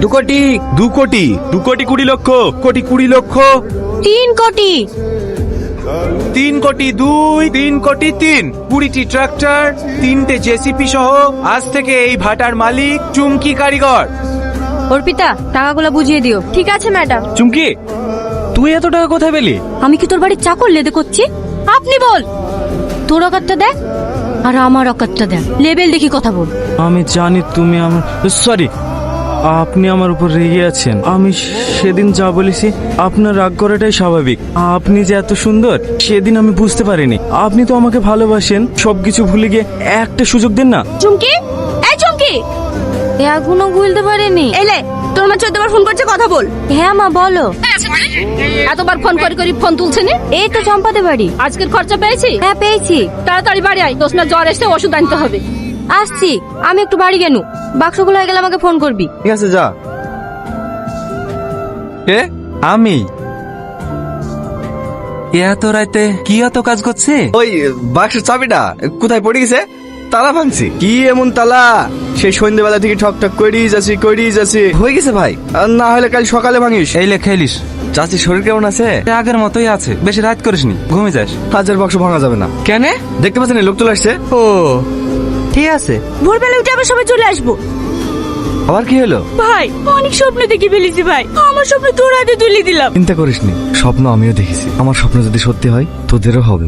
2 কোটি 2 কোটি 2 কোটি 20 লক্ষ কোটি 20 লক্ষ 3 কোটি 3 কোটি 2 3 কোটি 3 20টি ট্রাক্টর 3টে জেসিপি সহ আজ থেকে এই ভাটার মালিক চুমকি কারিগর। অর্পিতা টাকাগুলো বুঝিয়ে দিও। ঠিক আছে ম্যাডাম। চুমকি তুই এত টাকা কোথায় পেলি? আমি কি তোর বাড়ির চাকর লেদে করছি? আপনি বল, তোর অকাতটা দেখ আর আমার অকাতটা দেখ, লেভেল দেখি কথা বল। আমি জানি তুমি আমার সরি আপনি আমার উপর রেগে আছেন। আমি সেদিন যা বলেছি আপনার রাগ করাটাই স্বাভাবিক। আপনি যে এত সুন্দর সেদিন আমি বুঝতে পারিনি। আপনি তো আমাকে ভালোবাসেন, সবকিছু ভুলে গিয়ে একটা সুযোগ দেন না। চুমকি, এই চুমকি, এখনো ভুলতে পারিনি। এলে তোর মা 14 বার ফোন করছে, কথা বল। হ্যাঁ মা বলো। এতবার ফোন করে ফোন তুলছে না। এই তো চম্পাতে বাড়ি। আজকের খরচা পেয়েছি? হ্যাঁ পেয়েছি। তাড়াতাড়ি বাড়ি আয়, দোষ না জ্বর এসে ওষুধ আনতে হবে। আসছি, আমি একটু বাড়ি গেনু, বাক্সগুলো হয়ে গেলে আমাকে ফোন করবি। ঠিক আছে যা। এ আমি এত রাতে কি এত কাজ করছে? ওই বাক্সের চাবিটা কোথায় পড়ে গেছে? তালা ভাঙছি। কি এমন তালা? সেই সন্ধ্যেবেলা থেকে ঠক ঠক করেই যাচ্ছি। হয়ে গেছে ভাই, আর না হলে কাল সকালে ভাঙিস। এই লে খেলিস। চাচির শরীর কেমন আছে? আগের মতোই আছে, বেশি রাত করিসনি, ঘুমে যাস। হাজার বাক্স ভাঙা যাবে না। কেন? দেখতে পাচ্ছেন লোক চলে আসছে। ও ঠিক আছে। ভোরবেলা উঠে আবার সবাই চলে আসবো। আবার কি হলো? ভাই অনেক স্বপ্ন দেখে ফেলেছি ভাই, আমার স্বপ্ন তোর হাতে তুলে দিলাম। চিন্তা করিসনি, স্বপ্ন আমিও দেখেছি। আমার স্বপ্ন যদি সত্যি হয় তোদেরও হবে।